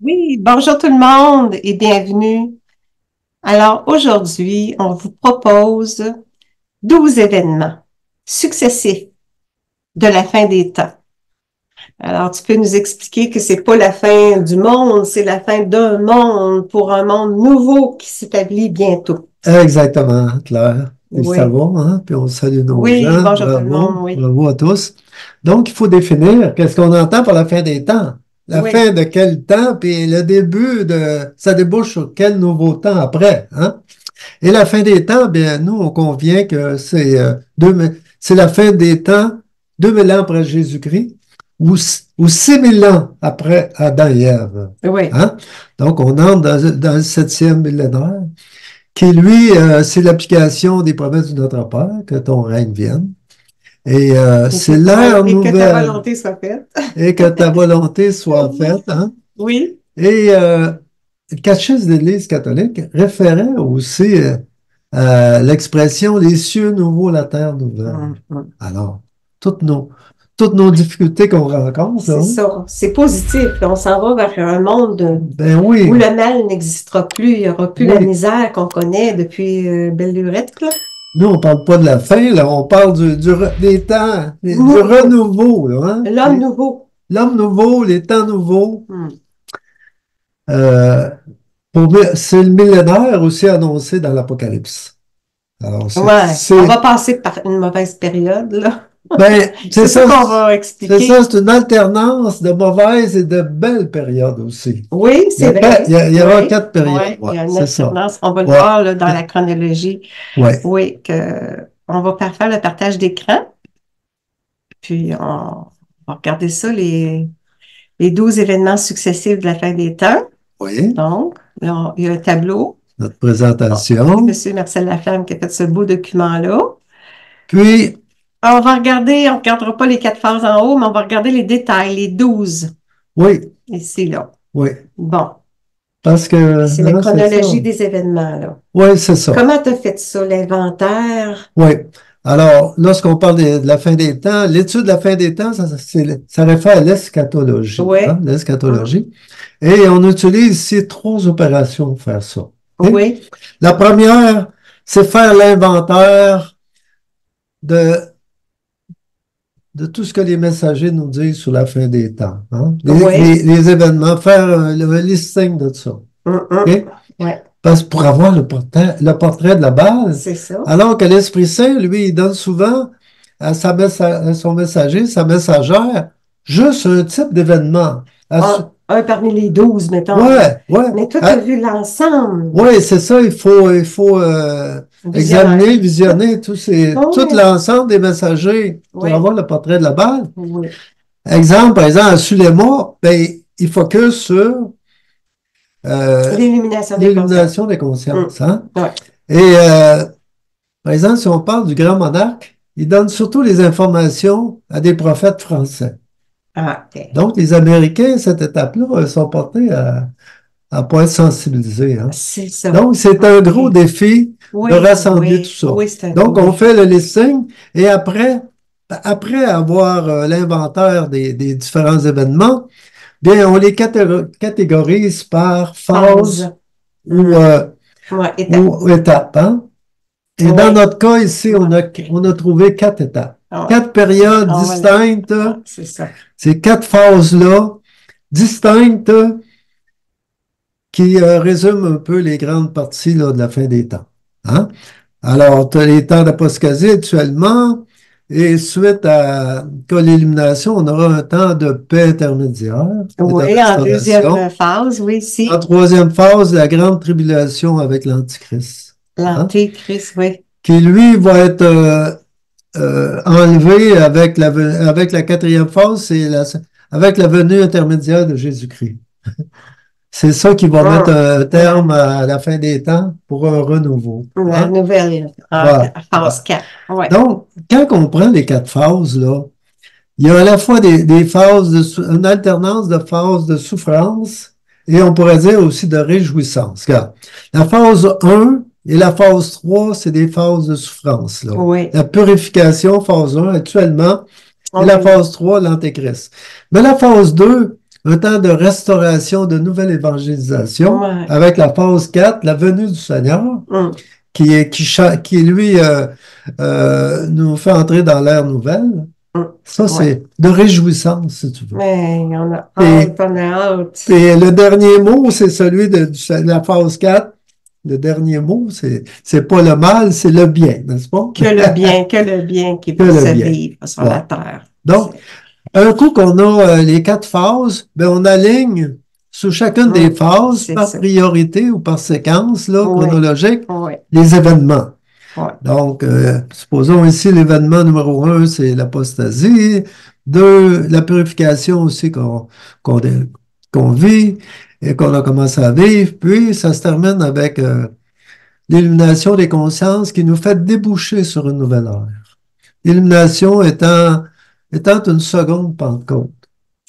Oui, bonjour tout le monde et bienvenue. Alors aujourd'hui, on vous propose 12 événements successifs de la fin des temps. Alors tu peux nous expliquer que c'est pas la fin du monde, c'est la fin d'un monde pour un monde nouveau qui s'établit bientôt. Exactement, Claire. Puis ça Oui, va, hein? Puis on salue nos oui, gens. bonjour tout le monde, Bravo, oui. bravo à tous. Donc, il faut définir qu'est-ce qu'on entend par la fin des temps. La Oui, fin de quel temps, puis le début de... Ça débouche sur quel nouveau temps après, hein? Et la fin des temps, bien, nous, on convient que c'est la fin des temps, 2000 ans après Jésus-Christ, ou 6000 ans après Adam et Ève, oui. hein? Donc, on entre dans le septième millénaire qui, lui, c'est l'application des promesses de notre Père, que ton règne vienne. Et c'est l'ère Et que ta nouvelle, volonté soit faite. et que ta volonté soit faite. Hein? Oui. Et le catéchisme de l'Église catholique référait aussi à l'expression les cieux nouveaux, la terre nouvelle. Hum, hum. Alors, toutes nos, toutes nos difficultés qu'on rencontre, C'est là, ça, c'est positif. Là. On s'en va vers un monde ben où oui, le mal n'existera plus. Il n'y aura plus la oui. misère qu'on connaît depuis belle lurette, là. Nous, on parle pas de la fin, là, on parle des temps, du Nouveau. renouveau, là, hein? L'homme nouveau. L'homme nouveau, les temps nouveaux. Hmm. Euh, c'est le millénaire aussi annoncé dans l'Apocalypse. Alors, Ouais, on va passer par une mauvaise période, là. ben, C'est ça qu'on va c'est ça, expliquer. c'est une alternance de mauvaises et de belles périodes aussi. Oui, c'est vrai. Il y aura Oui, quatre périodes, oui, il ouais, y a une c'est ça. alternance. On va le Ouais, voir là, dans la chronologie. ouais, Oui, on va faire le partage d'écran, puis on va regarder ça, les 12 événements successifs de la fin des temps. oui, Donc, là, il y a un tableau. notre Bon, c'est présentation. M. Marcel Laflamme qui a fait ce beau document-là. Puis, On va regarder, on ne regardera pas les quatre phases en haut, mais on va regarder les détails, les 12 oui, ici, là. oui, Bon, parce que, c'est la hein, c'est ça. chronologie des événements, là. Oui, c'est ça. Comment tu as fait ça, l'inventaire? Oui. Alors, lorsqu'on parle de la fin des temps, l'étude de la fin des temps, ça réfère à l'eschatologie, Oui, hein, hum, l'eschatologie. Et on utilise ici trois opérations pour faire ça. OK? oui, La première, c'est faire l'inventaire de, de tout ce que les messagers nous disent sur la fin des temps. Hein? oui, Les événements, faire le listing de ça. OK? ouais, Parce que pour avoir le portrait de la base, c'est ça. alors que l'Esprit Saint, lui, il donne souvent à son messager, sa messagère, juste un type d'événement. Un parmi les 12, mettons, là. Ouais, ouais. Mais toi, tu as vu l'ensemble Ouais, c'est ça, il faut visionnaire. examiner, visionner tout Oui, l'ensemble des messagers pour oui, avoir le portrait de la base. oui. Exemple, par exemple, à Suléma, ben, il focus sur euh, L'illumination des consciences. l'illumination des consciences. Hein? Ouais. Et par exemple, si on parle du grand monarque, il donne surtout les informations à des prophètes français. Ah, OK. Donc, les Américains, cette étape-là, sont portés à ne pas être sensibilisés. Hein. C'est ça. Donc, c'est un OK. gros défi de Oui, rassembler tout oui, ça. oui, c'est un gros Donc, on fait défi. le listing et après avoir l'inventaire des différents événements, bien, on les catégorise par Phase. phase ou, Hmm. Ouais, étape. ou étape. Hein. Et dans Oui. notre cas ici, Ouais, OK. on a trouvé quatre étapes, Ouais. quatre périodes On va le... distinctes. Ouais, c'est ça. Ces quatre phases-là, distinctes, qui résument un peu les grandes parties là, de la fin des temps. Hein? Alors, tu as les temps d'apostasie actuellement, et suite à l'illumination, on aura un temps de paix intermédiaire et de Oui, en restauration. deuxième phase, oui, En si. troisième phase, la grande tribulation avec l'Antichrist. Hein? L'antéchrist, oui. Qui, lui, va être enlevé avec la quatrième phase, avec la venue intermédiaire de Jésus-Christ. C'est ça qui va mettre Hum. un terme à la fin des temps pour un renouveau. La Hein? nouvelle Voilà, phase voilà. 4. Oui. Donc, quand on prend les quatre phases, là, il y a à la fois des phases une alternance de phases de souffrance et on pourrait dire aussi de réjouissance. Regarde, la phase 1 et la phase 3, c'est des phases de souffrance, là. Oui. La purification, phase 1, actuellement, et On la est là. phase 3, l'antéchrist. Mais la phase 2, un temps de restauration, de nouvelle évangélisation, Ouais. avec la phase 4, la venue du Seigneur, Hum. qui lui, nous fait entrer dans l'ère nouvelle. Ça, Ouais. c'est de réjouissance, si tu veux. Mais on a Et, hâte, on a hâte. et le dernier mot, c'est celui de la phase 4. Le dernier mot, c'est pas le mal, c'est le bien, n'est-ce pas? Que le bien qui Que va le se bien. vivre sur la terre. Donc, un coup qu'on a les 4 phases, ben on aligne sous chacune des phases C'est par ça. priorité ou par séquence là, Oui. chronologique Oui. les événements. Ouais. Donc, supposons ici l'événement numéro 1, c'est l'apostasie. 2, la purification aussi qu'on vit et qu'on a commencé à vivre. Puis, ça se termine avec l'illumination des consciences qui nous fait déboucher sur une nouvelle ère. L'illumination étant une seconde Pentecôte.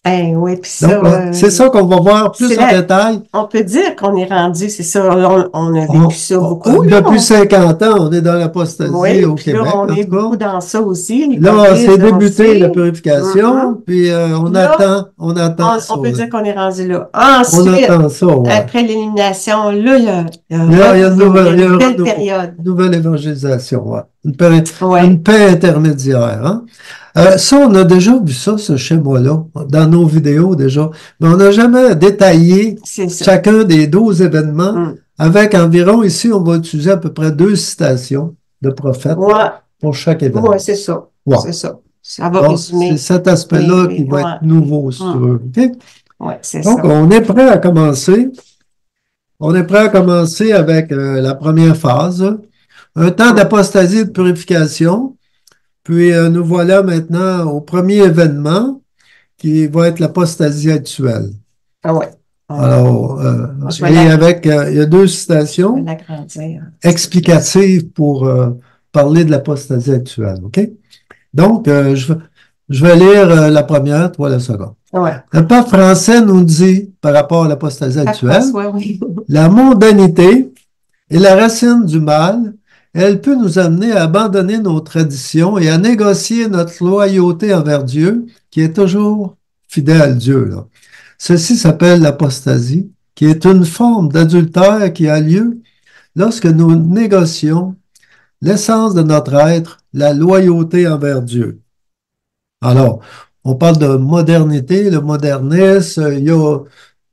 Oui, puis Donc, ça, c'est ça qu'on va voir plus en détail. on peut dire qu'on est rendu, c'est ça, on a vécu ça beaucoup. Depuis 50 ans, on est dans l'apostasie oui, au puis Québec. là, on En est tout cas. beaucoup dans ça aussi. Là, c'est on débuté sait. la purification, puis on Là, attend ça. on peut dire qu'on est rendu là. On Ensuite, attend ça, ouais. après l'élimination, là, il y a Là, il y a une belle période. une nouvelle évangélisation, ouais. Ouais. Une paix intermédiaire, hein. Ça, on a déjà vu ça, ce schéma-là, dans nos vidéos déjà, mais on n'a jamais détaillé C'est ça. chacun des 12 événements, avec environ, ici, on va utiliser à peu près 2 citations de prophètes pour chaque événement. Oui, c'est ça. Ouais. C'est ça. Ça va Donc, résumer. c'est cet aspect-là qui va être nouveau, si tu veux. OK? Oui, c'est Donc, ça. on est prêt à commencer. On est prêt à commencer avec la première phase, un temps d'apostasie et de purification. Puis, nous voilà maintenant au premier événement qui va être l'apostasie actuelle. Ah ouais. Alors, il y a 2 citations explicatives pour parler de l'apostasie actuelle. OK? Donc, je vais lire la première, toi la seconde. Ouais. Le pape français nous dit, par rapport à l'apostasie actuelle, oui. la mondanité est la racine du mal. Elle peut nous amener à abandonner nos traditions et à négocier notre loyauté envers Dieu, qui est toujours fidèle à Dieu, là. Ceci s'appelle l'apostasie, qui est une forme d'adultère qui a lieu lorsque nous négocions l'essence de notre être, la loyauté envers Dieu. Alors, on parle de modernité, le modernisme, il y a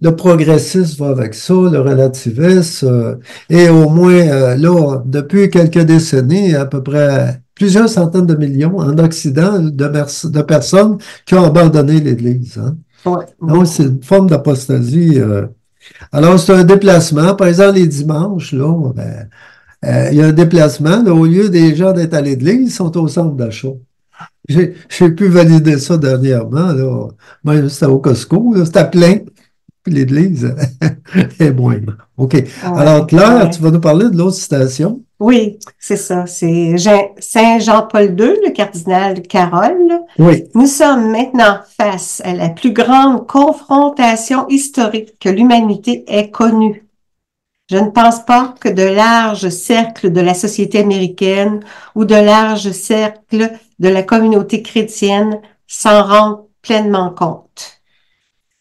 le progressisme va avec ça, le relativisme, et au moins, là, depuis quelques décennies, à peu près plusieurs centaines de millions en Occident de personnes qui ont abandonné l'Église. Hein. Ouais. Donc, c'est une forme d'apostasie. Alors, c'est un déplacement. Par exemple, les dimanches, là, ben, il y a un déplacement. Là, au lieu des gens d'être à l'église, ils sont au centre d'achat. J'ai pu valider ça dernièrement. Là. Même c'était au Costco. C'était plein. Puis l'église est moindre. OK. Ouais, alors, Claire, tu vas nous parler de l'autre citation. Oui, c'est ça. C'est Saint Jean-Paul II, le cardinal Carole. Oui. Nous sommes maintenant face à la plus grande confrontation historique que l'humanité ait connue. Je ne pense pas que de larges cercles de la société américaine ou de larges cercles de la communauté chrétienne s'en rendent pleinement compte.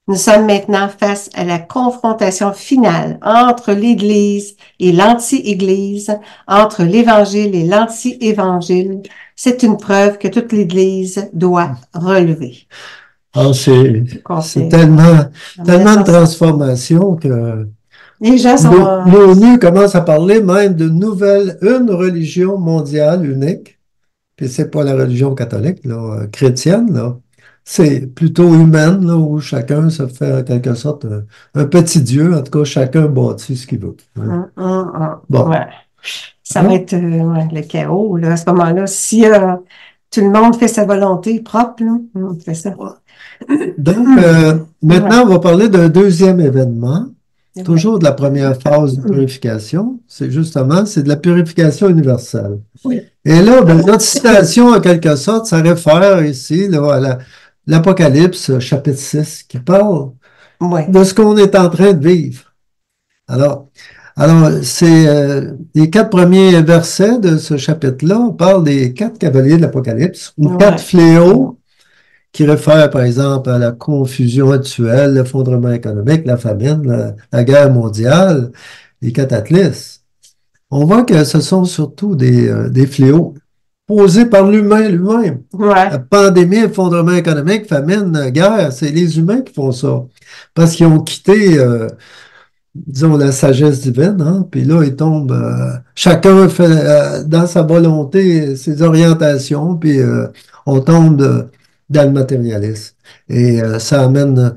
Nous sommes maintenant face à la confrontation finale entre l'Église et l'anti-Église, entre l'Évangile et l'anti-Évangile. C'est une preuve que toute l'Église doit relever. Alors, c'est tellement de transformation que les gens sont... l'ONU commence à parler même d'une une religion mondiale unique. Puis c'est pas la religion catholique, là, chrétienne, là. C'est plutôt humaine, là, où chacun se fait en quelque sorte un petit Dieu. En tout cas, chacun bâtit ce qu'il veut. Hein. Bon. Ouais. Ça va être le chaos, là, à ce moment-là. Si tout le monde fait sa volonté propre, là, c'est ça. Donc, maintenant, on va parler d'un deuxième événement. Toujours de la première phase de purification. C'est de la purification universelle. Oui. Et là, ben, notre citation, en quelque sorte, ça réfère ici là, à l'Apocalypse, chapitre 6, qui parle de ce qu'on est en train de vivre. Alors c'est les 4 premiers versets de ce chapitre-là. On parle des 4 cavaliers de l'Apocalypse, ou 4 fléaux qui réfèrent, par exemple, à la confusion actuelle, l'effondrement économique, la famine, la guerre mondiale, les cataclysmes. On voit que ce sont surtout des fléaux posés par l'humain lui-même. Ouais. La pandémie, effondrement économique, famine, guerre, c'est les humains qui font ça. Parce qu'ils ont quitté, disons, la sagesse divine, hein, puis là, ils tombent, chacun fait dans sa volonté ses orientations, puis on tombe dans le matérialisme. Et ça amène...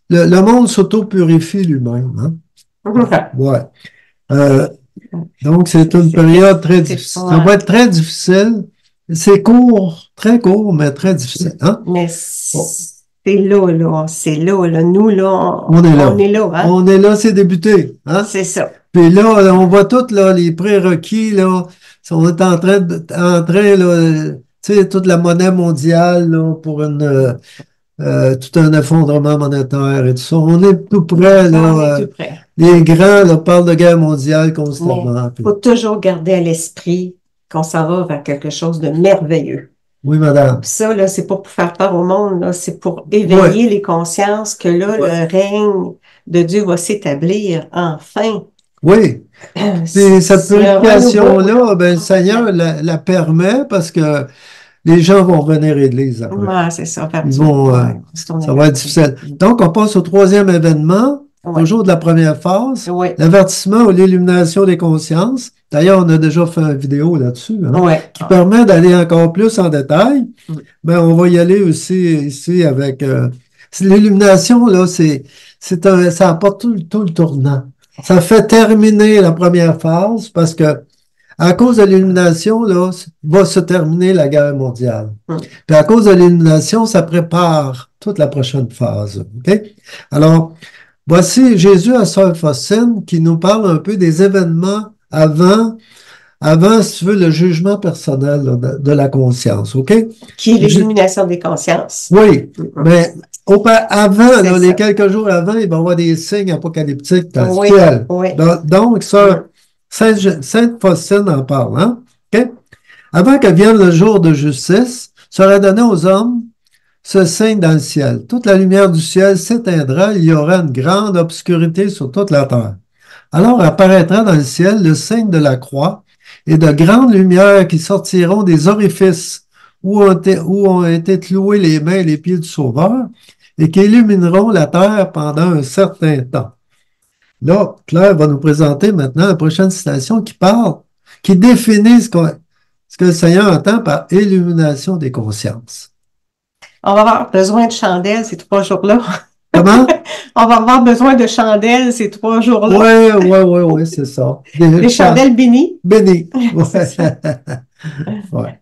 le monde s'auto-purifie lui-même. Hein? Ouais. Euh, donc, c'est une période très difficile. Ça va être très difficile. C'est court, très court, mais très difficile. Hein? Mais Bon. c'est là. C'est là. Nous, là, On est là. On est là, hein? On est là, c'est débuté. Hein? C'est ça. Puis là, on voit tous là, les prérequis, là. On est en train là, tu sais, toute la monnaie mondiale, là, pour tout un effondrement monétaire et tout ça. On est tout près, là. On est tout près. Les grands, là, parlent de guerre mondiale constamment. Il faut toujours garder à l'esprit qu'on s'en va vers quelque chose de merveilleux. Oui, madame. Puis ça, là, c'est pas pour faire peur au monde, là, c'est pour éveiller les consciences que là, le règne de Dieu va s'établir enfin. Oui. Puis cette purification-là, ben, le Seigneur la permet parce que les gens vont venir à l'Église après. Ouais, c'est ça. Ils vont, ça va être difficile. Donc, on passe au troisième événement, toujours de la première phase, l'avertissement ou l'illumination des consciences. D'ailleurs, on a déjà fait une vidéo là-dessus, hein, qui permet d'aller encore plus en détail. Mais on va y aller aussi ici avec... l'illumination, là, ça apporte tout le tournant. Ça fait terminer la première phase parce que à cause de l'illumination, là, va se terminer la guerre mondiale. Puis à cause de l'illumination, ça prépare toute la prochaine phase. Okay? Alors, voici Jésus à Sœur Faustine qui nous parle un peu des événements avant, si tu veux, le jugement personnel là, de la conscience. OK? Qui est l'illumination des consciences. Oui, mais avant, là, les quelques jours avant, il va y avoir des signes apocalyptiques actuels. Donc, ça, Sainte Faustine en parle. Hein? Okay? Avant que vienne le jour de justice, sera donné aux hommes ce signe dans le ciel. Toute la lumière du ciel s'éteindra, il y aura une grande obscurité sur toute la terre. Alors apparaîtra dans le ciel le signe de la croix et de grandes lumières qui sortiront des orifices où ont été cloués les mains et les pieds du Sauveur et qui illumineront la terre pendant un certain temps. Là, Claire va nous présenter maintenant la prochaine citation qui définit ce que le Seigneur entend par illumination des consciences. On va avoir besoin de chandelles ces 3 jours-là. Comment? On va avoir besoin de chandelles ces 3 jours-là. Oui, c'est ça. Des chandelles bénies. Bénies. Ouais.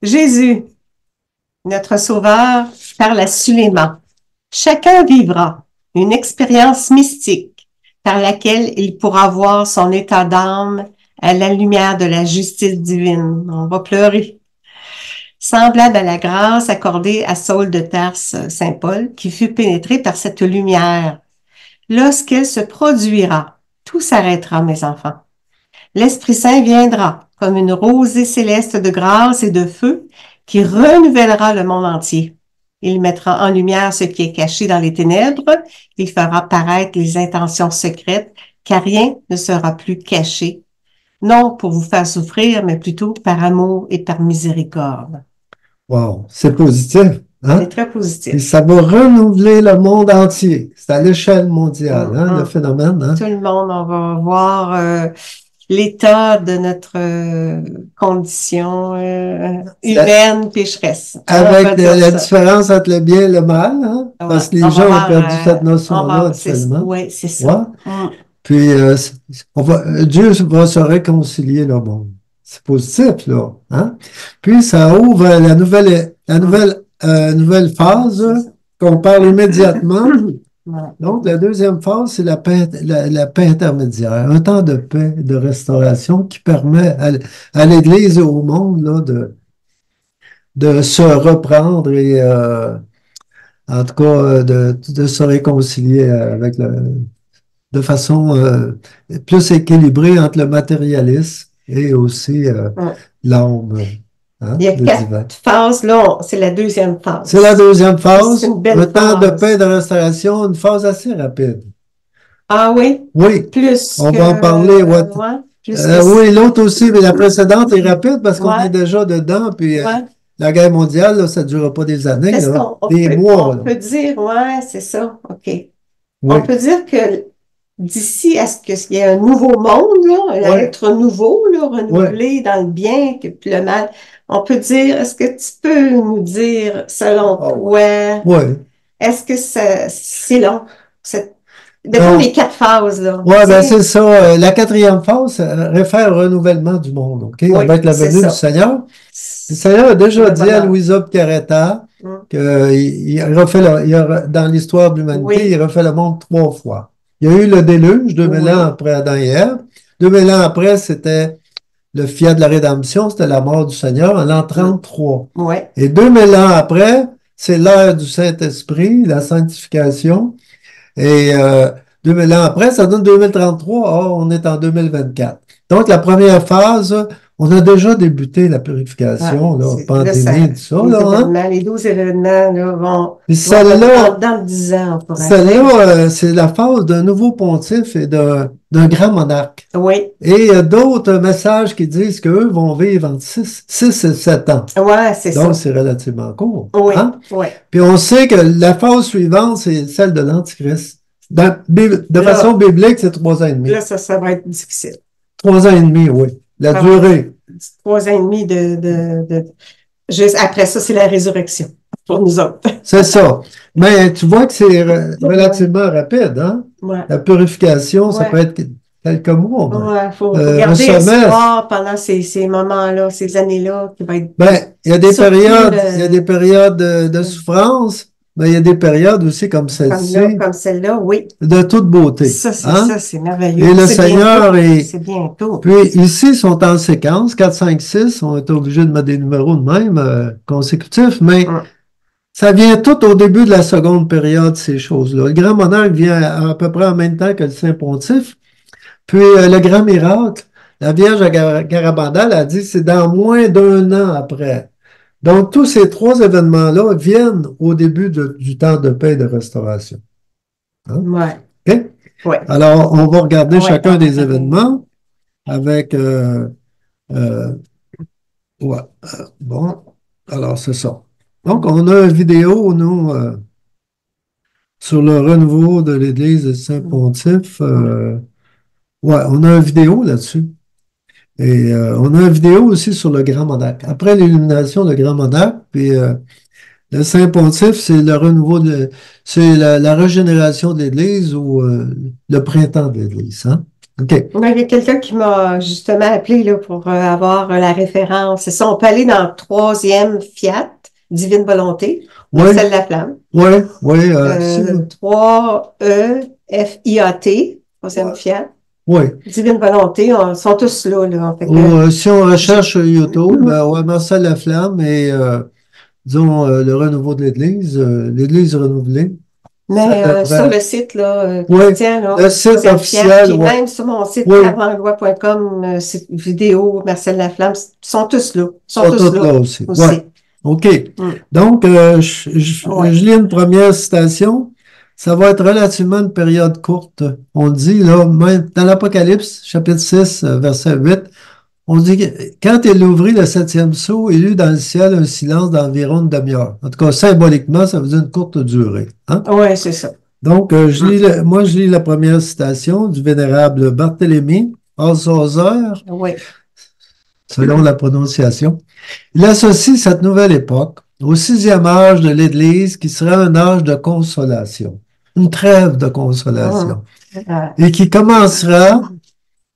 Jésus, notre Sauveur, parle assurément. Chacun vivra une expérience mystique par laquelle il pourra voir son état d'âme à la lumière de la justice divine. On va pleurer. Semblable à la grâce accordée à Saul de Tarse, Saint Paul, qui fut pénétré par cette lumière. Lorsqu'elle se produira, tout s'arrêtera, mes enfants. L'Esprit Saint viendra comme une rosée céleste de grâce et de feu qui renouvellera le monde entier. Il mettra en lumière ce qui est caché dans les ténèbres. Il fera paraître les intentions secrètes, car rien ne sera plus caché. Non pour vous faire souffrir, mais plutôt par amour et par miséricorde. Wow, c'est positif. Hein? C'est très positif. Et ça va renouveler le monde entier. C'est à l'échelle mondiale, le phénomène. Hein? Tout le monde, on va voir l'état de notre condition humaine pécheresse. Avec la différence entre le bien et le mal, hein? Parce que les gens ont perdu cette notion-là actuellement. Oui, c'est ça. Ouais. Puis, Dieu va se réconcilier le monde. C'est positif, là. Hein? Puis, ça ouvre la nouvelle phase qu'on parle immédiatement. Donc, la deuxième phase, c'est la paix intermédiaire. Un temps de paix, de restauration qui permet à l'Église et au monde là, de se reprendre et, en tout cas, de se réconcilier de façon plus équilibrée entre le matérialisme et aussi l'âme. hein, Il y a de 4 divin. phases, là, c'est la deuxième phase. C'est la deuxième phase. C'est une belle Un temps de phase. paix et de restauration, une phase assez rapide. Ah oui? Oui, Plus on que, va en parler. ouais, plus que, Oui, l'autre aussi, mais la précédente est rapide parce qu'on est ouais, déjà dedans. Puis ouais. la guerre mondiale, là, ça ne durera pas des années, Est-ce là, qu'on des mois. on Là. peut dire, ouais, c'est ça, OK. On Oui, peut dire que d'ici à ce qu'il y ait un nouveau monde, là, un oui, être nouveau, là, oui. renouvelé dans le bien, puis le mal, on peut dire, est-ce que tu peux nous dire, selon Ah oui. toi, Oui. est-ce que c'est long? Mettons les Non. 4 phases, là. Oui, Tu ben sais, c'est ça. La quatrième phase réfère au renouvellement du monde, OK? oui, Avec la c'est venue du ça. Seigneur. Le C'est Seigneur a déjà le dit à bonheur. Louisa Piccarreta Mm. qu'il refait dans l'histoire de l'humanité, il Oui, refait le monde 3 fois. Il y a eu le déluge, 2000 ans oui, après Adam et Ève. 2000 ans après, c'était le fiat de la rédemption, c'était la mort du Seigneur en l'an mm, 33. oui, Et 2000 ans après, c'est l'ère du Saint-Esprit, la sanctification. Et 2000 ans après, ça donne 2033. Or, on est en 2024. Donc, la première phase, on a déjà débuté la ouais. purification, là, Là, pandémie, tout ça, les là, hein? événements, les 12 événements, là, Puis vont celle-là, dans 10 ans, on pourrait dire. celle-là, c'est la phase d'un nouveau pontife et d'un grand monarque. Oui, Et il y a d'autres messages qui disent qu'eux vont vivre entre 6 et 7 ans. ouais, c'est Donc, ça. c'est relativement court, Oui, hein? oui. Puis on sait que la phase suivante, c'est celle de l'Antichrist. De façon Là, biblique, c'est 3 ans et demi. là, ça va être difficile. 3 ans et demi, oui. La Ça va être durée. 3 ans et demi juste après ça, c'est la résurrection pour nous autres. C'est ça. Mais tu vois que c'est Ouais, relativement rapide, hein? ouais, La purification, ça peut ouais. être quelques mois, ben. Ouais, faut Un garder semestre. espoir pendant ces moments-là, ces années-là, qui va être Ben, surtout il y a des périodes de souffrance, mais il y a des périodes aussi comme comme là, celle-ci, comme celle-là, oui. de toute beauté, Ça, hein? c'est Et merveilleux. le C'est bientôt. Seigneur est, C'est bientôt. puis ici, ils sont en séquence, 4, 5, 6. On est obligé de mettre des numéros de même, consécutifs, mais Hum. ça vient tout au début de la seconde période, ces choses-là. Le grand monarque vient à peu près en même temps que le Saint Pontife, puis le grand miracle, la Vierge à Garabandal a dit c'est dans moins d'un an après. Donc, tous ces 3 événements-là viennent au début du temps de paix et de restauration. Hein? Ouais, OK? ouais, Alors, on va regarder ouais, chacun des événements avec euh, ouais. Bon, alors c'est ça. Donc, on a une vidéo, nous, sur le renouveau de l'Église de Saint-Pontife. Ouais, on a une vidéo là-dessus. Et on a une vidéo aussi sur le Grand Monarque. Après l'illumination, le Grand Monarque, puis le Saint-Pontife, c'est le renouveau c'est la régénération de l'Église ou le printemps de l'Église. Hein? OK. ouais, il y a quelqu'un qui m'a justement appelé là, pour avoir la référence. C'est ça, on peut aller dans le troisième Fiat, Divine Volonté, Oui, Marcel Laflamme. oui, oui. Si vous... 3 EFIAT, troisième Fiat. Oui. Divine Volonté, ils sont tous là. Fait Ou, que, si on recherche sur YouTube, ouais, Marcel Laflamme et, disons, le renouveau de l'Église renouvelée, ça mais sur devrait... le site là, Oui, Christian, là, le site troisième Fiat, officiel, puis oui. même sur mon site Oui, clairvoyantloi.com, site vidéo, Marcel Laflamme, ils sont tous là. Ils sont sont tous toutes là là aussi. Oui. aussi. OK. Mm. Donc, je Ouais. lis une première citation. Ça va être relativement une période courte. On dit, là, même dans l'Apocalypse, chapitre 6, verset 8, on dit que quand il ouvrit le septième sceau, il eut dans le ciel un silence d'environ une demi-heure. En tout cas, symboliquement, ça veut dire une courte durée. Hein? Ouais, c'est ça. Donc, moi, je lis la première citation du vénérable Barthélemy, Althusser, Oui. selon la prononciation. Il associe cette nouvelle époque au 6e âge de l'Église qui sera un âge de consolation, une trêve de Mm. consolation, Euh, et qui commencera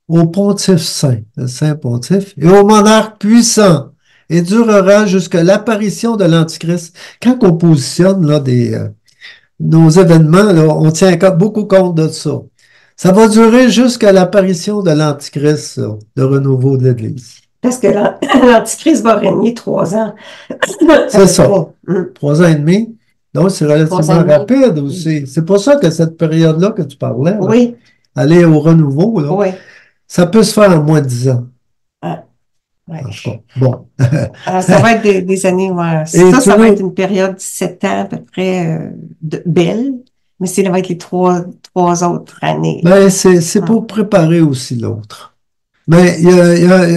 au pontife saint, le saint pontife, et au monarque puissant, et durera jusqu'à l'apparition de l'Antichrist. Quand on positionne là, nos événements, là, on tient beaucoup compte de ça. Ça va durer jusqu'à l'apparition de l'Antichrist, ça, le renouveau de l'Église. Parce que l'Antichrist va régner 3 ans. C'est ça. Mm. 3 ans et demi. Donc, c'est 3 ans relativement et demi. rapide aussi. C'est pour ça que cette période-là que tu parlais, là, Oui, aller au renouveau, là, oui. ça peut se faire en moins de 10 ans. Ah, Ouais. En tout cas, bon. Ça va être des années, ouais. Et Ça va être nous, une période de 7 ans à peu près belle, mais ça va être les trois autres années. ben, c'est Hum. pour préparer aussi l'autre. Mais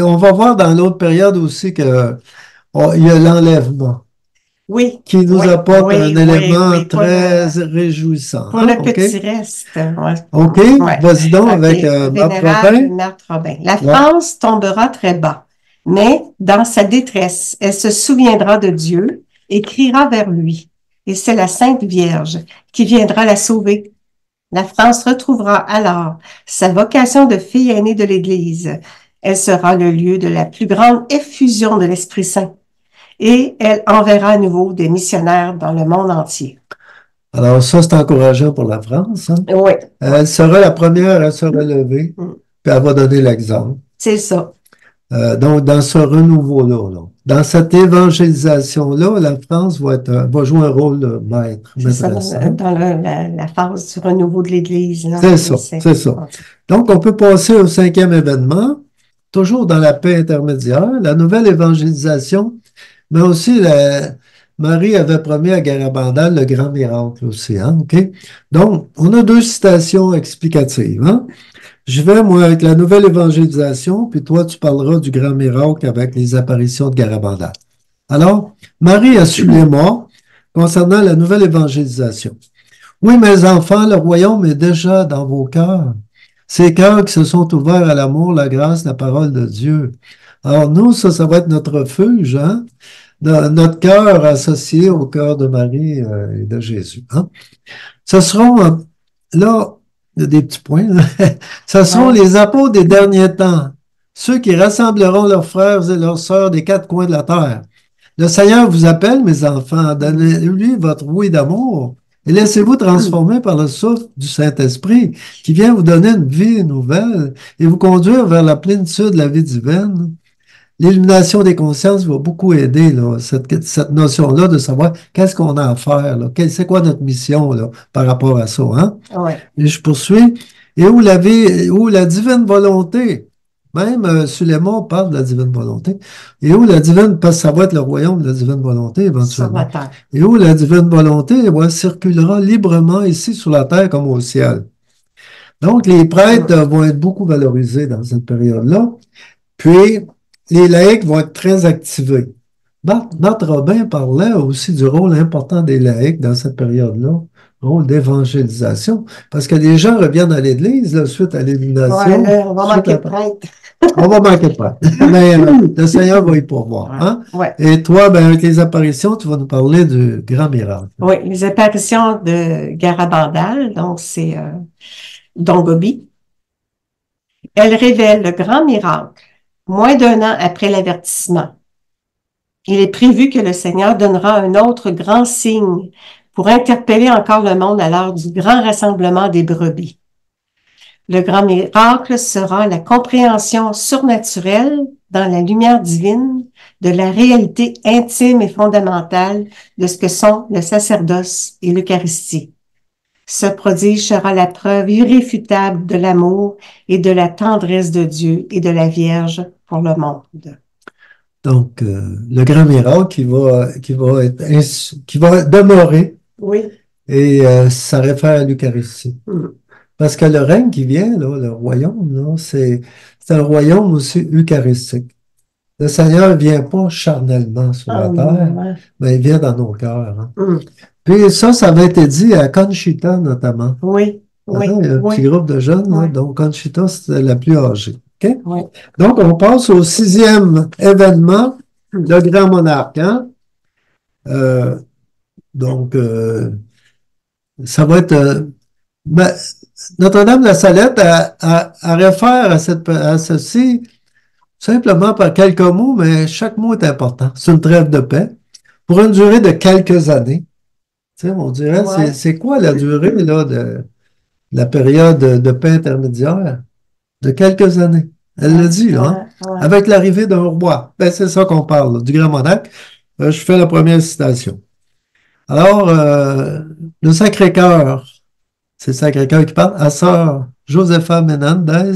on va voir dans l'autre période aussi que il y a l'enlèvement Oui, qui nous oui, apporte un oui, oui, élément oui, très réjouissant. pour Hein? le OK? petit reste. Ouais. OK? Ouais. Vas-y donc OK. avec Marc Vénérable Robin. Marthe Robin. La Ouais. France tombera très bas, mais dans sa détresse, elle se souviendra de Dieu et criera vers lui. Et c'est la Sainte Vierge qui viendra la sauver. La France retrouvera alors sa vocation de fille aînée de l'Église. Elle sera le lieu de la plus grande effusion de l'Esprit Saint et elle enverra à nouveau des missionnaires dans le monde entier. Alors ça, c'est encourageant pour la France. Hein? Oui, oui. Elle sera la première à se relever, Mm. puis elle va donner l'exemple. C'est ça. Donc, dans ce renouveau-là, là, dans cette évangélisation-là, la France va jouer un rôle de maître, C'est ça, maîtresse. Hein? dans la phase du renouveau de l'Église, là. C'est Oui, ça, c'est ça. en Donc, on peut passer au cinquième événement, toujours dans la paix intermédiaire, la nouvelle évangélisation, mais aussi Marie avait promis à Garabandal le grand miracle aussi. Hein? OK? Donc, on a deux citations explicatives. Hein? Je vais, moi, avec la nouvelle évangélisation, puis toi, tu parleras du grand miracle avec les apparitions de Garabandal. Alors, Marie a su les mots concernant la nouvelle évangélisation. Oui, mes enfants, le royaume est déjà dans vos cœurs. Ces cœurs qui se sont ouverts à l'amour, la grâce, la parole de Dieu. Alors, nous, ça va être notre refuge, hein? Notre cœur associé au cœur de Marie et de Jésus. Hein? Ce seront, là, il y a des petits points, là. Ce seront Ouais. les apôtres des derniers temps, ceux qui rassembleront leurs frères et leurs sœurs des quatre coins de la terre. Le Seigneur vous appelle, mes enfants, donnez-lui votre oui d'amour et laissez-vous transformer par le souffle du Saint-Esprit qui vient vous donner une vie nouvelle et vous conduire vers la plénitude de la vie divine. L'illumination des consciences va beaucoup aider là, cette notion-là de savoir qu'est-ce qu'on a à faire, là, c'est quoi notre mission là, par rapport à ça. Hein? Ouais. Et je poursuis. Et où la divine volonté, même Sulémon parle de la divine volonté, et où la divine, parce que ça va être le royaume de la divine volonté Sur la éventuellement, terre. et où la divine volonté circulera librement ici sur la terre comme au ciel. Donc, les prêtres vont être beaucoup valorisés dans cette période-là. Puis, les laïcs vont être très activés. Marthe Robin parlait aussi du rôle important des laïcs dans cette période-là, rôle d'évangélisation, parce que les gens reviennent à l'Église là, suite à Ouais, l'illumination. là, on va manquer de prêtre. On va manquer de prêtre. Mais le Seigneur va y pourvoir. Hein? Ouais. Et toi, ben, avec les apparitions, tu vas nous parler du grand miracle. Oui, les apparitions de Garabandal, donc c'est Don Gobi. Elle révèle le grand miracle, moins d'1 an après l'avertissement. Il est prévu que le Seigneur donnera un autre grand signe pour interpeller encore le monde à l'heure du grand rassemblement des brebis. Le grand miracle sera la compréhension surnaturelle dans la lumière divine de la réalité intime et fondamentale de ce que sont le sacerdoce et l'Eucharistie. Ce prodige sera la preuve irréfutable de l'amour et de la tendresse de Dieu et de la Vierge pour le monde. Donc, le grand miracle qui va demeurer, Oui. et ça réfère à l'Eucharistie. Parce que le règne qui vient, là, le royaume, là, c'est un royaume aussi eucharistique. Le Seigneur ne vient pas charnellement sur la terre, Ouais. mais il vient dans nos cœurs. Hein. Mm. Puis ça avait été dit à Conchita notamment. Oui, oui, Hein, il y a un oui. petit groupe de jeunes, là, Ouais. donc Conchita, c'était la plus âgée. OK? Oui. Donc, on passe au sixième événement, le grand monarque. Hein? Donc, ça va être... ben, Notre-Dame-de-la-Salette, elle réfère à ceci simplement par quelques mots, mais chaque mot est important. C'est une trêve de paix pour une durée de quelques années. Tu sais, on dirait, Ouais. c'est quoi la durée là, de la période de paix intermédiaire? De quelques années. Elle le dit, là, hein? Ouais. Avec l'arrivée d'un roi. Ben, c'est ça qu'on parle, là, du grand monarque. Je fais la première citation. Alors, le Sacré-Cœur, c'est le Sacré-Cœur qui parle, à sœur Josefa Menendez.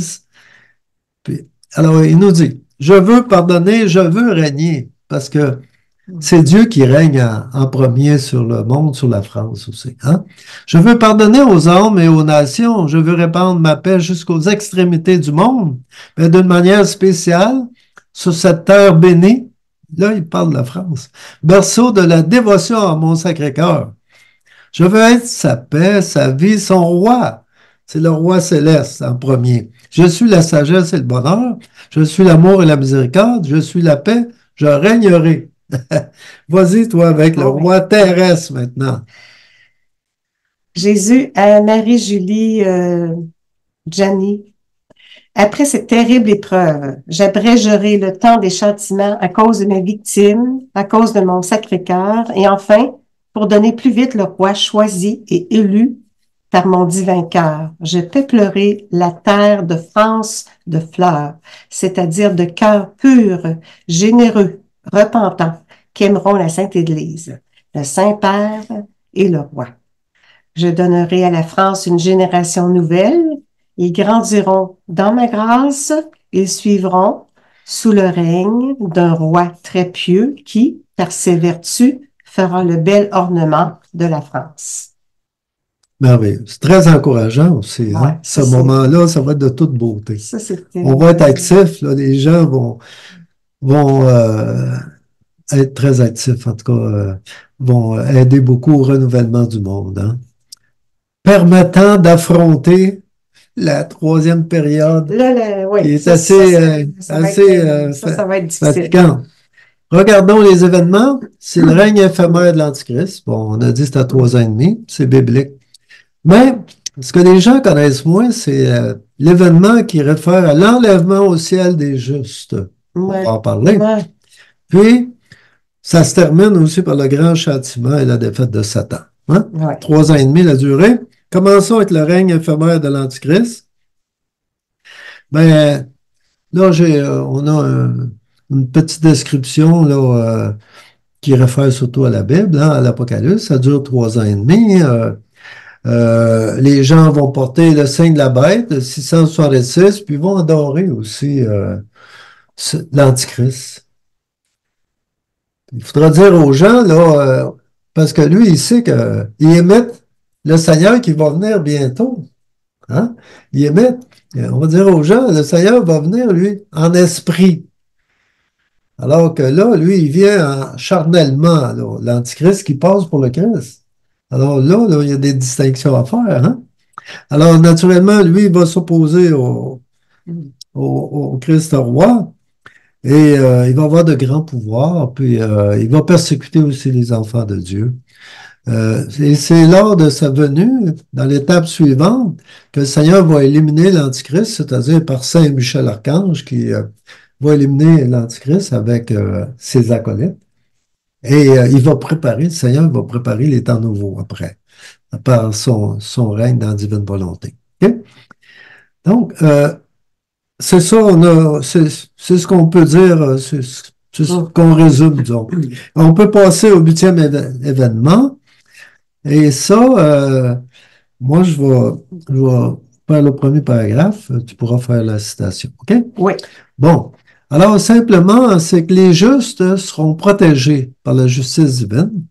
Puis, alors, il nous dit, je veux pardonner, je veux régner, parce que c'est Dieu qui règne en premier sur le monde, sur la France aussi. Hein? Je veux pardonner aux hommes et aux nations. Je veux répandre ma paix jusqu'aux extrémités du monde, mais d'une manière spéciale, sur cette terre bénie. Là, il parle de la France. Berceau de la dévotion à mon Sacré-Cœur. Je veux être sa paix, sa vie, son roi. C'est le roi céleste en premier. Je suis la sagesse et le bonheur. Je suis l'amour et la miséricorde. Je suis la paix. Je régnerai. Vas-y, toi, avec le Oh, oui. roi terrestre maintenant. Jésus à Marie-Julie Gianni. Après cette terrible épreuve, j'abrégerai le temps des châtiments à cause de mes victimes, à cause de mon Sacré-Cœur, et enfin, pour donner plus vite le roi choisi et élu par mon divin cœur, je peuplerai la terre de France de fleurs, c'est-à-dire de cœurs purs, généreux, repentants, qui aimeront la Sainte Église, le Saint-Père et le roi. Je donnerai à la France une génération nouvelle. Ils grandiront dans ma grâce. Ils suivront sous le règne d'un roi très pieux qui, par ses vertus, fera le bel ornement de la France. Merveilleux. C'est très encourageant aussi. Ouais, Hein? Ce moment-là, ça va être de toute beauté. ça c'était. On va être actifs, là, les gens vont être très actifs, en tout cas, vont aider beaucoup au renouvellement du monde. Hein? Permettant d'affronter la troisième période Là, qui oui, est ça, ça va être difficile. fatigante. Regardons les événements. C'est le règne éphémère de l'Antichrist. Bon, on a dit que c'était à 3 ans et demi. C'est biblique. Mais ce que les gens connaissent moins, c'est l'événement qui réfère à l'enlèvement au ciel des justes. On Ouais, va en parler. ouais, Puis, ça se termine aussi par le grand châtiment et la défaite de Satan. Hein? ouais. 3 ans et demi la durée. Commençons avec le règne éphémère de l'Antichrist. Ben, là, on a une petite description là, qui réfère surtout à la Bible, hein, à l'Apocalypse. Ça dure 3 ans et demi. Les gens vont porter le signe de la bête, le 666, puis vont adorer aussi l'Antichrist. Il faudra dire aux gens, là, parce que lui, il sait qu'il imite le Seigneur qui va venir bientôt. Hein? Il imite. On va dire aux gens, le Seigneur va venir, lui, en esprit. Alors que là, lui, il vient charnellement, l'Antichrist qui passe pour le Christ. Alors là, il y a des distinctions à faire. Hein? Alors, naturellement, lui, il va s'opposer au Christ roi et il va avoir de grands pouvoirs, puis il va persécuter aussi les enfants de Dieu. Et c'est lors de sa venue, dans l'étape suivante, que le Seigneur va éliminer l'Antichrist, c'est-à-dire par Saint Michel Archange qui va éliminer l'Antichrist avec ses acolytes. Et il va préparer, le Seigneur va préparer les temps nouveaux après, par son règne dans la divine volonté. OK? Donc, c'est ça, c'est ce qu'on peut dire, c'est ce qu'on résume, disons. On peut passer au 8e événement, et ça, moi, je vais faire le premier paragraphe, tu pourras faire la citation, OK? Oui. Bon, alors simplement, c'est que les justes seront protégés par la justice divine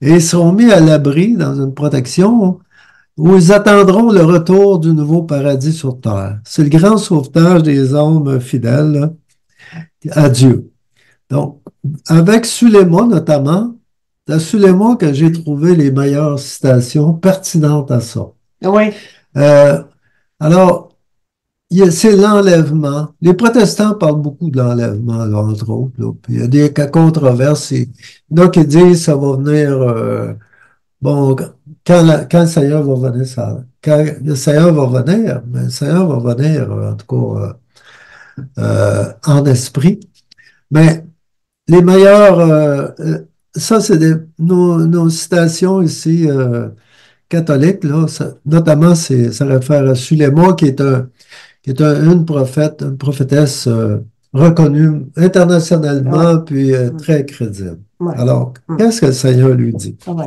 et seront mis à l'abri dans une protection où ils attendront le retour du nouveau paradis sur terre. C'est le grand sauvetage des hommes fidèles là, à Dieu. Donc, avec Suléma notamment, c'est à Suléma que j'ai trouvé les meilleures citations pertinentes à ça. Oui. Euh, alors, c'est l'enlèvement. Les protestants parlent beaucoup de l'enlèvement, là, entre autres. Là. Puis il y a des controverses. Il y en a qui disent que ça va venir bon, quand le Seigneur va venir, quand le Seigneur va venir, mais le Seigneur va venir, en tout cas, en esprit. Mais les meilleurs, ça, c'est nos citations ici, catholiques, là, notamment, ça réfère à Suléma, une prophète, une prophétesse reconnue internationalement, Ouais. puis très crédible. Ouais. Alors, qu'est-ce que le Seigneur lui dit? Ouais.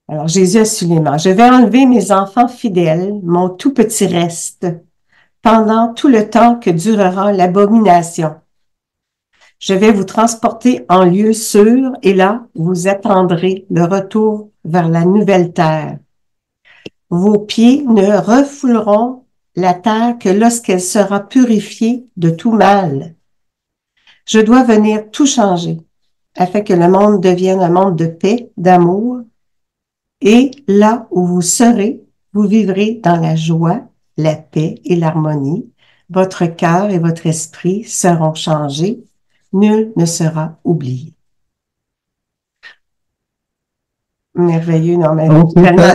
Alors, Jésus a Suléman. Je vais enlever mes enfants fidèles, mon tout petit reste, pendant tout le temps que durera l'abomination. Je vais vous transporter en lieu sûr et là, vous attendrez le retour vers la nouvelle terre. Vos pieds ne refouleront la terre que lorsqu'elle sera purifiée de tout mal. Je dois venir tout changer, afin que le monde devienne un monde de paix, d'amour, et là où vous serez, vous vivrez dans la joie, la paix et l'harmonie. Votre cœur et votre esprit seront changés. Nul ne sera oublié. Merveilleux, non, mais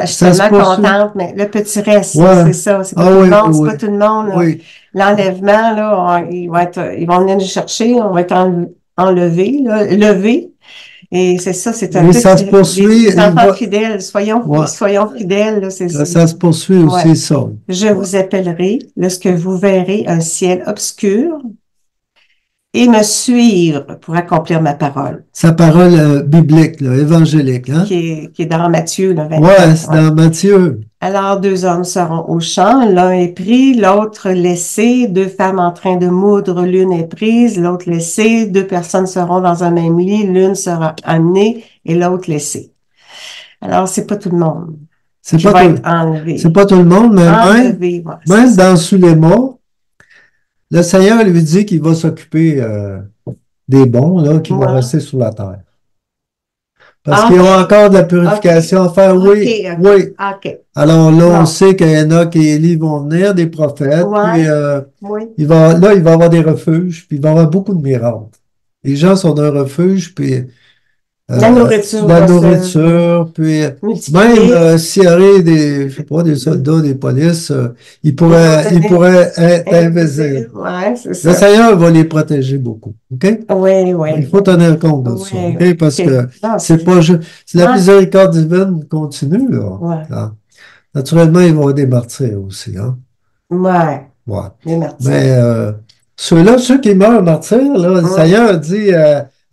je suis tellement contente, mais le petit reste, c'est ça, c'est pas tout le monde, c'est pas tout le monde. L'enlèvement, là, ils vont venir nous chercher, on va être enlevés, levé. Et c'est ça, c'est un peu ça se poursuit. Les enfants fidèles, soyons fidèles. Là, ça se poursuit aussi, ça. Je vous appellerai lorsque vous verrez un ciel obscur et me suivre pour accomplir ma parole. Sa parole biblique, là, évangélique. Hein? Qui est dans Matthieu, là, 24. Oui, c'est dans Matthieu. Alors, 2 hommes seront au champ, l'un est pris, l'autre laissé, 2 femmes en train de moudre, l'une est prise, l'autre laissée, 2 personnes seront dans un même lit, l'une sera amenée et l'autre laissée. Alors, c'est pas tout le monde qui va être enlevé. C'est pas tout le monde, mais même dans Suléma, le Seigneur lui dit qu'il va s'occuper des bons là, qui vont rester sur la terre. Parce qu'ils ont encore de la purification à faire. Oui. Alors là, on sait qu'Enoch et Élie vont venir, des prophètes. Puis, il va y avoir des refuges, puis il va y avoir beaucoup de miracles. Les gens sont dans un refuge, puis la nourriture, puis même s'il y aurait des, je sais pas, des soldats, des polices, ils pourraient être invisibles. C'est ça. Le Seigneur va les protéger beaucoup. OK? Oui. Il faut tenir compte de ça. OK? Parce que c'est pas juste. Si la miséricorde divine continue, là. Naturellement, il va y avoir des martyrs aussi, hein? Des martyrs. Mais ceux qui meurent martyrs, là, le Seigneur dit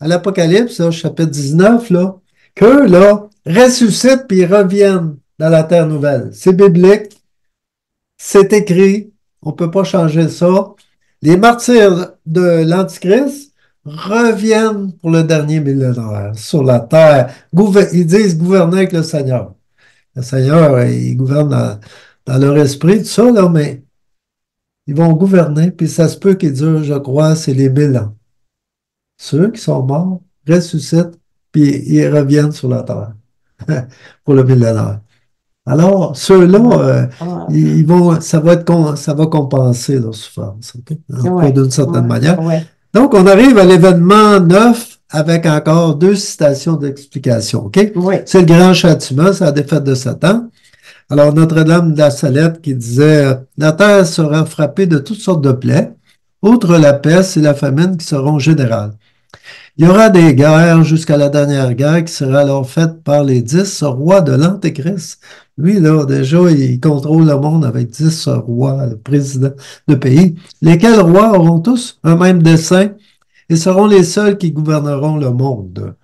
à l'Apocalypse, chapitre 19, là, qu'eux, là, ressuscitent puis reviennent dans la terre nouvelle. C'est biblique, c'est écrit, on ne peut pas changer ça. Les martyrs de l'Antichrist reviennent pour le dernier millénaire sur la terre. Ils disent gouverner avec le Seigneur. Le Seigneur, il gouverne dans leur esprit, tout ça, là, mais ils vont gouverner, puis ça se peut qu'ils durent, je crois, c'est les 1000 ans. Ceux qui sont morts ressuscitent, puis ils reviennent sur la terre pour le millénaire. Alors, ceux-là, ça va compenser leur souffrance, d'une certaine manière. Donc, on arrive à l'événement 9 avec encore 2 citations d'explication. Okay? C'est le grand châtiment, c'est la défaite de Satan. Alors, Notre-Dame de la Salette qui disait « La terre sera frappée de toutes sortes de plaies, outre la peste et la famine qui seront générales. Il y aura des guerres jusqu'à la dernière guerre qui sera alors faite par les 10 rois de l'Antéchrist. » Lui, là, déjà, il contrôle le monde avec 10 rois, le président de pays, lesquels rois auront tous un même dessein et seront les seuls qui gouverneront le monde.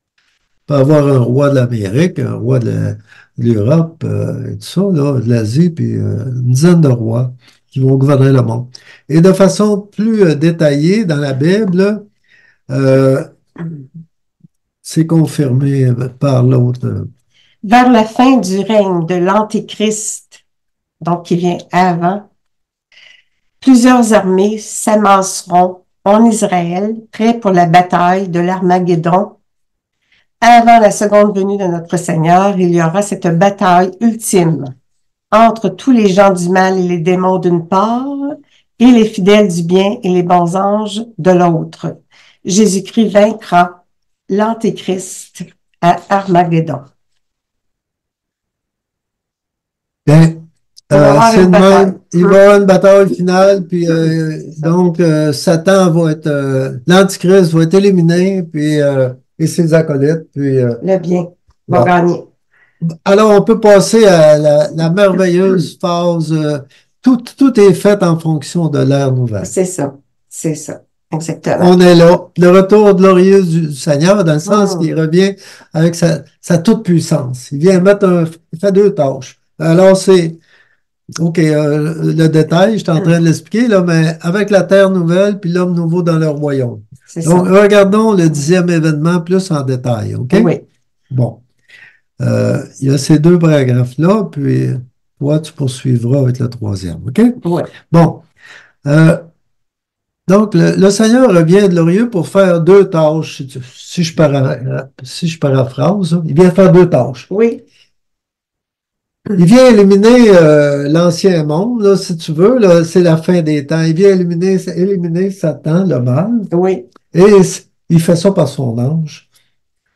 Il peut y avoir un roi de l'Amérique, un roi de l'Europe, et tout ça, là, de l'Asie, puis une dizaine de rois qui vont gouverner le monde. Et de façon plus détaillée dans la Bible, c'est confirmé par l'autre. Vers la fin du règne de l'Antéchrist, donc qui vient avant, plusieurs armées s'amasseront en Israël, prêts pour la bataille de l'Armageddon. Avant la seconde venue de notre Seigneur, il y aura cette bataille ultime entre tous les gens du mal et les démons d'une part, et les fidèles du bien et les bons anges de l'autre. Jésus-Christ vaincra l'Antéchrist à Armageddon. Bien, il va y avoir une bataille finale, puis donc Satan va être, l'Antichrist va être éliminé, puis et ses acolytes, puis le bien va gagner. Alors, on peut passer à la merveilleuse phase. Tout est fait en fonction de l'ère nouvelle. C'est ça, exactement. On est là. Le retour glorieux du Seigneur, dans le sens qu'il revient avec sa toute-puissance. Il vient il fait 2 tâches. Alors, c'est OK, le détail, je suis en train de l'expliquer, là, mais avec la Terre nouvelle puis l'homme nouveau dans leur royaume. C'est Donc, ça. regardons le 10e événement plus en détail, OK? Oui, Bon, il y a ces deux paragraphes-là, puis toi, tu poursuivras avec le troisième, OK? oui, Bon, euh, donc, le Seigneur revient de glorieux pour faire deux tâches, si je paraphrase, hein. Il vient faire deux tâches. oui, Il vient éliminer l'ancien monde, là, si tu veux, là, c'est la fin des temps. Il vient éliminer Satan, le mal, oui, et il fait ça par son ange.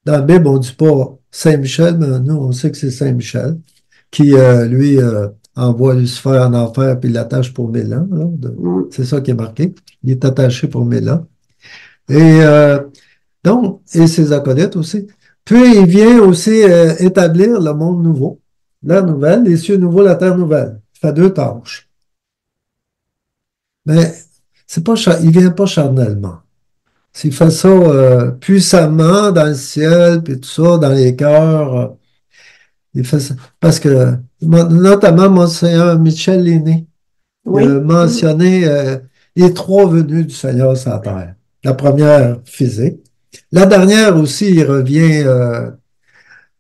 Dans la Bible, on ne dit pas Saint-Michel, mais nous, on sait que c'est Saint-Michel qui, lui, envoie Lucifer en enfer puis l'attache pour 1000 ans. Là, mm, c'est ça qui est marqué. Il est attaché pour 1000 ans. Et donc, et ses acolytes aussi. Puis, il vient aussi établir le monde nouveau, la nouvelle, les cieux nouveaux, la terre nouvelle. Il fait deux tâches. Mais c'est pas, il vient pas charnellement. S'il fait ça puissamment dans le ciel, puis tout ça, dans les cœurs, il fait ça. Parce que, notamment, Monseigneur Michel Lenné, il a oui, mentionné les trois venues du Seigneur sur la terre. La première, physique. La dernière aussi, il revient, là,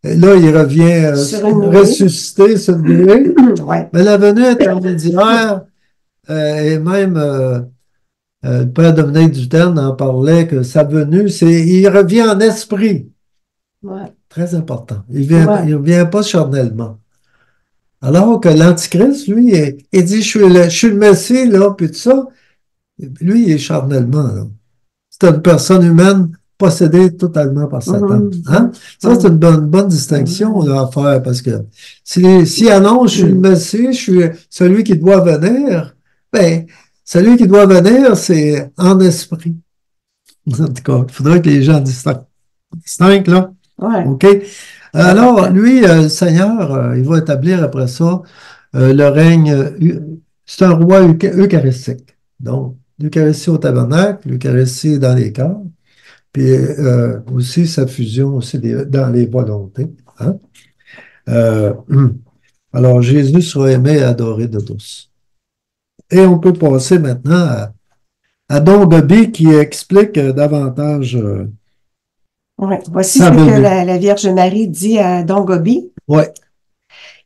il revient sur une nuée. ressuscité, se lever. Ouais. Mais la venue intermédiaire, et même le père Dominique Duterte en parlait que sa venue, il revient en esprit. Ouais. Très important. Ouais. Il revient pas charnellement. Alors que l'Antichrist, lui, il dit, je suis le Messie, là, puis tout ça. Lui, il est charnellement, là. C'est une personne humaine possédée totalement par Satan. Mhm, Hein? Ça, c'est une bonne distinction mhm. là, à faire parce que si annonce, je suis le Messie, je suis celui qui doit venir, ben, celui qui doit venir, c'est en esprit. En tout cas, il faudrait que les gens distinguent, là. Ouais, OK? c'est Alors, important. lui, le Seigneur, il va établir après ça le règne. C'est un roi eucharistique. Donc, l'Eucharistie au tabernacle, l'Eucharistie dans les cœurs, puis aussi sa fusion aussi dans les volontés. Hein? Euh, alors, Jésus sera aimé et adoré de tous. Et on peut passer maintenant à Don Gobi qui explique davantage Ouais. Voici sa ce que venue. la Vierge Marie dit à Don Gobi. Oui,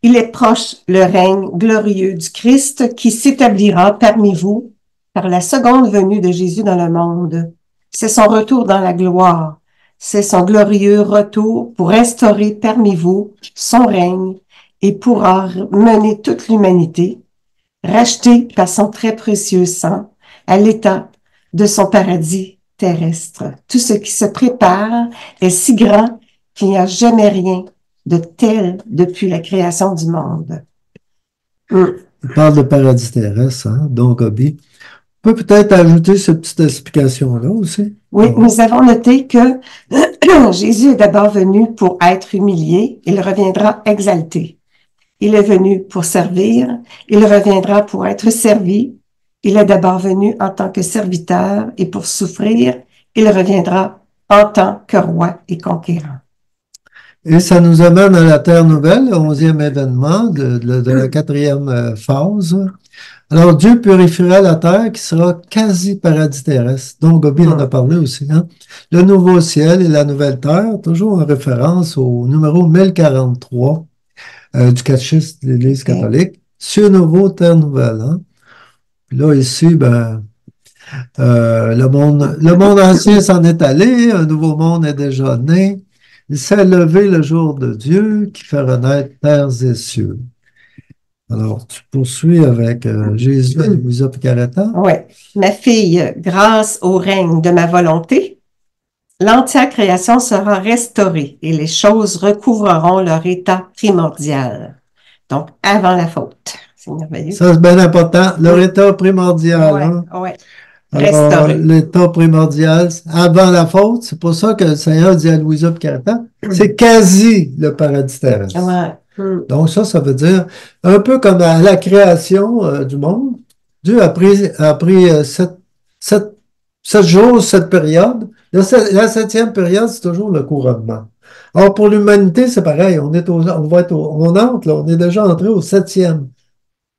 Il est proche le règne glorieux du Christ qui s'établira parmi vous par la seconde venue de Jésus dans le monde. C'est son retour dans la gloire. C'est son glorieux retour pour instaurer parmi vous son règne et pourra mener toute l'humanité, rachetée par son très précieux sang, à l'état de son paradis terrestre. Tout ce qui se prépare est si grand qu'il n'y a jamais rien de tel depuis la création du monde. il parle de paradis terrestre, hein, Don Gobi. On peut peut-être ajouter cette petite explication-là aussi. Oui, Bon. nous avons noté que Jésus est d'abord venu pour être humilié, il reviendra exalté. Il est venu pour servir, il reviendra pour être servi. Il est d'abord venu en tant que serviteur et pour souffrir, il reviendra en tant que roi et conquérant. Et ça nous amène à la Terre Nouvelle, le 11e événement de la quatrième phase. Alors, Dieu purifiera la terre qui sera quasi paradis terrestre. Donc, Gobi en a parlé aussi. Hein? Le nouveau ciel et la nouvelle terre, toujours en référence au numéro 1043 du catéchisme de l'Église Okay. catholique. Cieux nouveau, terre nouvelle. Hein? Puis là, ici, ben, le monde ancien s'en est allé, un nouveau monde est déjà né. Il s'est levé le jour de Dieu qui fait renaître terres et cieux. Alors, tu poursuis avec Jésus et Louisa Picaretta. Oui. Ma fille, grâce au règne de ma volonté, l'entière création sera restaurée et les choses recouvreront leur état primordial. Donc, avant la faute. C'est merveilleux. Ça, c'est bien important. Leur état primordial. Ouais, Hein? ouais. Alors, Restauré. l'état primordial, avant la faute, c'est pour ça que le Seigneur dit à Louisa Picaretta, c'est quasi le paradis terrestre. Ouais. Donc, ça veut dire, un peu comme à la création du monde, Dieu a pris sept jours, cette période. La septième période, c'est toujours le couronnement. Or, pour l'humanité, c'est pareil. On va être on entre, là, on est déjà entré au septième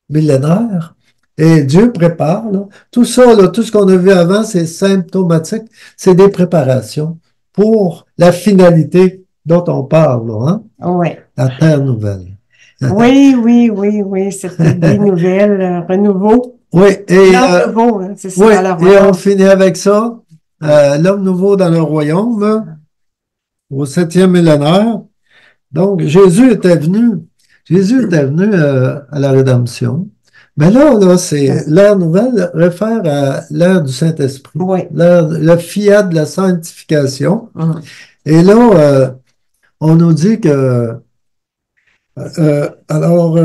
millénaire. Et Dieu prépare, là. Tout ça, là, tout ce qu'on a vu avant, c'est symptomatique, c'est des préparations pour la finalité dont on parle, là, hein? Ouais. La terre nouvelle. Oui, oui, oui, oui, cette vie nouvelle, renouveau. Oui, et, L'homme nouveau, hein, c'est ça oui, dans le et on royaume. finit avec ça. L'homme nouveau dans le royaume, au septième millénaire. Donc, Jésus était venu à la rédemption. Mais là, c'est l'ère nouvelle réfère à l'ère du Saint-Esprit, Oui. le fiat de la sanctification. Mhm. Et là, on nous dit que, alors,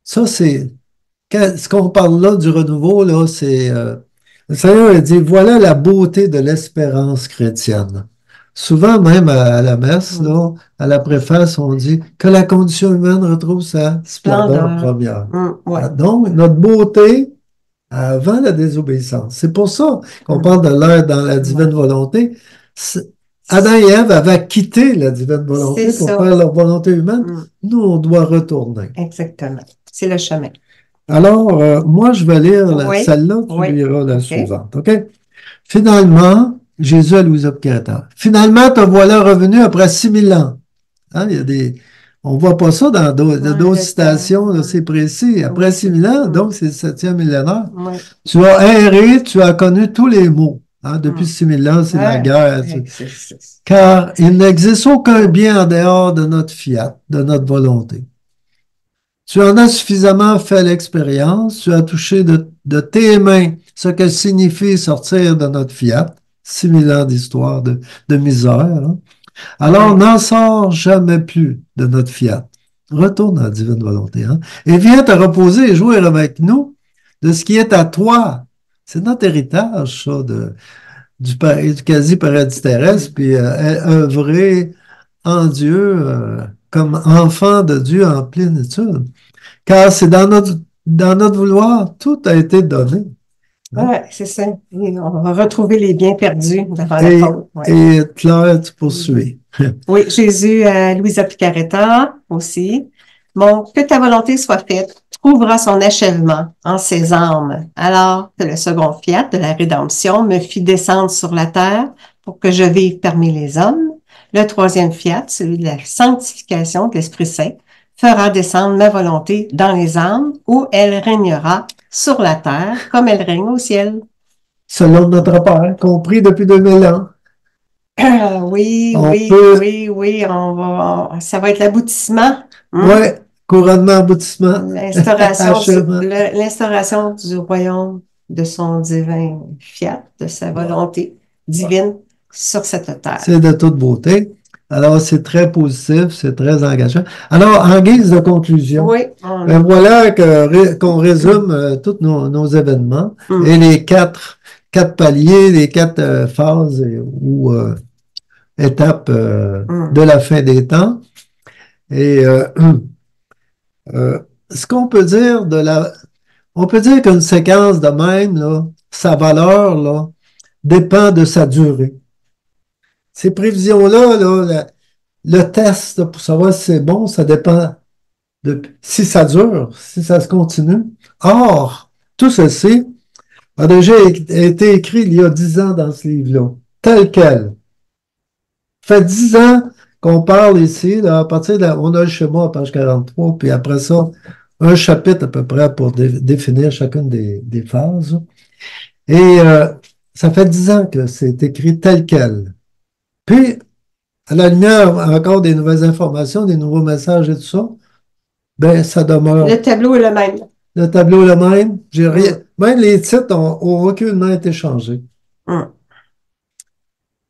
ça, c'est, ce qu'on parle là du renouveau, là, c'est, le Seigneur a dit, voilà la beauté de l'espérance chrétienne. Souvent, même à la messe, là, à la préface, on dit que la condition humaine retrouve sa splendeur Splendeur. première. Ouais. Donc, notre beauté avant la désobéissance. C'est pour ça qu'on parle de l'ère dans la divine volonté. Adam et Ève avaient quitté la divine volonté C'est pour ça. faire leur volonté humaine. Nous, on doit retourner. Exactement. C'est le chemin. Alors, moi, je vais lire Oui. celle-là, tu Oui. liras la OK. suivante. OK? Finalement, Jésus à Louisa Picaretta. Finalement, te voilà revenu après 6000 ans. Hein, il y a des... On ne voit pas ça dans d'autres citations, là, c'est précis. Après Oui, 6000 ans, donc c'est le septième millénaire. Oui. Tu as erré, tu as connu tous les maux. Hein, depuis 6000 ans, c'est la Ouais. guerre. Ouais, Car il n'existe aucun bien en dehors de notre fiat, de notre volonté. Tu en as suffisamment fait l'expérience, tu as touché de tes mains ce que signifie sortir de notre fiat, 6000 ans d'histoire de misère. Hein. Alors, n'en sors jamais plus de notre fiat. Retourne à la divine volonté. Hein, et viens te reposer et jouer avec nous de ce qui est à toi. C'est notre héritage, ça, du quasi-paradis terrestre, puis œuvrer en Dieu comme enfant de Dieu en plénitude. Car c'est dans notre vouloir, tout a été donné. Hein? Oui, c'est ça. Et on va retrouver les biens perdus devant la Et, faute. Ouais. et Claire, tu poursuis. Oui, Jésus à Louisa Picaretta aussi. Bon, que ta volonté soit faite trouvera son achèvement en ses âmes, alors que le second fiat de la rédemption me fit descendre sur la terre pour que je vive parmi les hommes. Le troisième fiat, celui de la sanctification de l'Esprit Saint, fera descendre ma volonté dans les âmes où elle régnera sur la terre comme elle règne au ciel. Selon notre Père, compris depuis 2000 ans. Oui, On oui, peut... oui, oui, ça va être l'aboutissement. Oui, couronnement, aboutissement, L'instauration, achèvement. l'instauration du royaume de son divin fiat, de sa volonté divine sur cette terre. C'est de toute beauté. Alors, c'est très positif, c'est très engageant. Alors, en guise de conclusion, Oui. voilà qu'on résume tous nos événements et les quatre paliers, les quatre phases ou étapes de la fin des temps. Et ce qu'on peut dire on peut dire qu'une séquence de même, là, sa valeur, là, dépend de sa durée. Ces prévisions-là, là, le test là, pour savoir si c'est bon, ça dépend de si ça dure, si ça se continue. Or, tout ceci a déjà été écrit il y a 10 ans dans ce livre-là, tel quel. Ça fait 10 ans qu'on parle ici, là, à partir de on a le schéma à page 43, puis après ça, un chapitre à peu près pour définir chacune des phases. Et ça fait 10 ans que c'est écrit tel quel. Puis, à la lumière encore des nouvelles informations, des nouveaux messages et tout ça, ben ça demeure. Le tableau est le même. Le tableau est le même. J'ai rien. Même les titres ont aucunement été changés.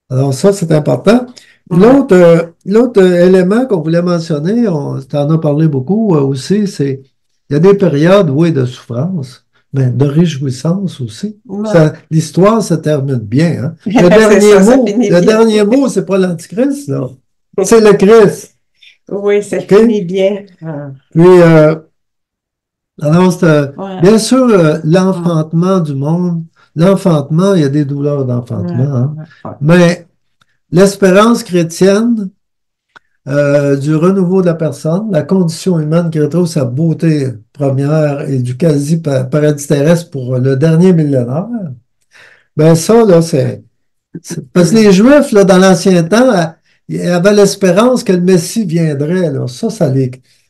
Alors ça, c'est important. L'autre élément qu'on voulait mentionner, tu en as parlé beaucoup aussi, c'est il y a des périodes, oui, de souffrance, mais de réjouissance aussi. L'histoire se termine bien. Hein? Le dernier mot, c'est pas l'Antichrist, là. C'est le Christ. Oui, ça finit bien. Puis, alors, bien sûr, l'enfantement du monde, l'enfantement, il y a des douleurs d'enfantement, hein? Mais l'espérance chrétienne du renouveau de la personne, la condition humaine qui retrouve sa beauté première et du quasi-paradis terrestre pour le dernier millénaire. Ben ça, là, parce que les Juifs, là, dans l'ancien temps, ils avaient l'espérance que le Messie viendrait. Là.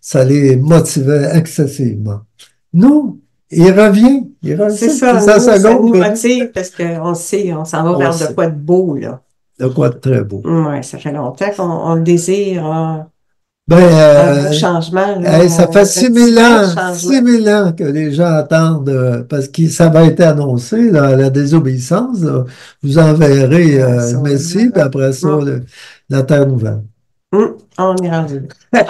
Ça les motivait excessivement. Nous, il revient. C'est C'est ça, sa nous, ça seconde nous venue. motive parce qu'on sait, on s'en va On vers de sait. quoi de beau, là. De quoi de très beau. Ouais, ça fait longtemps qu'on le désire, Ben, un beau changement, là, hey, ça fait divers six changements. mille ans que les gens attendent, parce que ça va être annoncé, là, la désobéissance. Là. Vous enverrez Ouais, le ça, Messie, puis après ça, hum, la terre nouvelle. on est rendu là.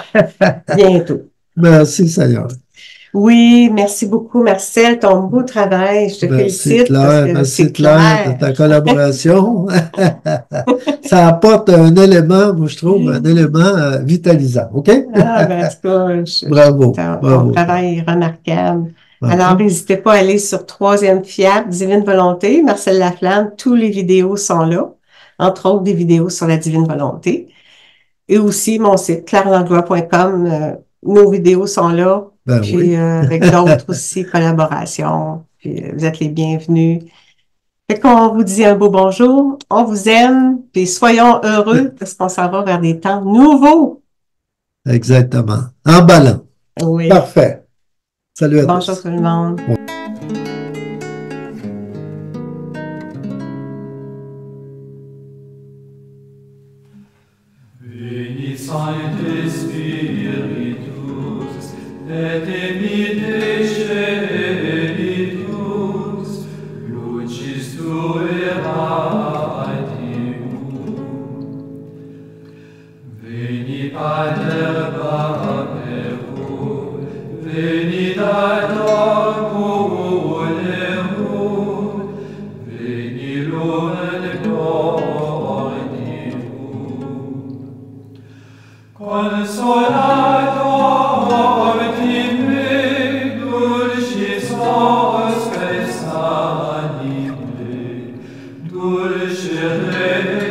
Bientôt. Merci, Seigneur. Oui, merci beaucoup, Marcel, ton beau travail. Je te félicite parce que c'est Merci Claire de clair. ta collaboration. Ça apporte un élément, moi je trouve, un élément vitalisant. OK? Ah, ben, en tout cas, Bravo, ton bravo. travail est remarquable. Alors, OK? n'hésitez pas à aller sur Troisième Fiat, Divine Volonté, Marcel Laflamme. Tous les vidéos sont là, entre autres des vidéos sur la Divine Volonté. Et aussi mon site, clairelandroit.com. Nos vidéos sont là, Ben puis oui. avec d'autres aussi collaborations. Puis vous êtes les bienvenus. Fait qu'on vous dit un beau bonjour, on vous aime, puis soyons heureux parce qu'on s'en va vers des temps nouveaux. Exactement. Emballant. Oui. Parfait. Salut à Bonjour tous. tout le monde. Venit Sancte Spiritus, et emite Spiritus, lucis Tuae radium. Veni Pater Paperum, veni Dator Mulerum, veni Lumen Cordium. Consolator tibi, dulcis vos anime, dulce Rei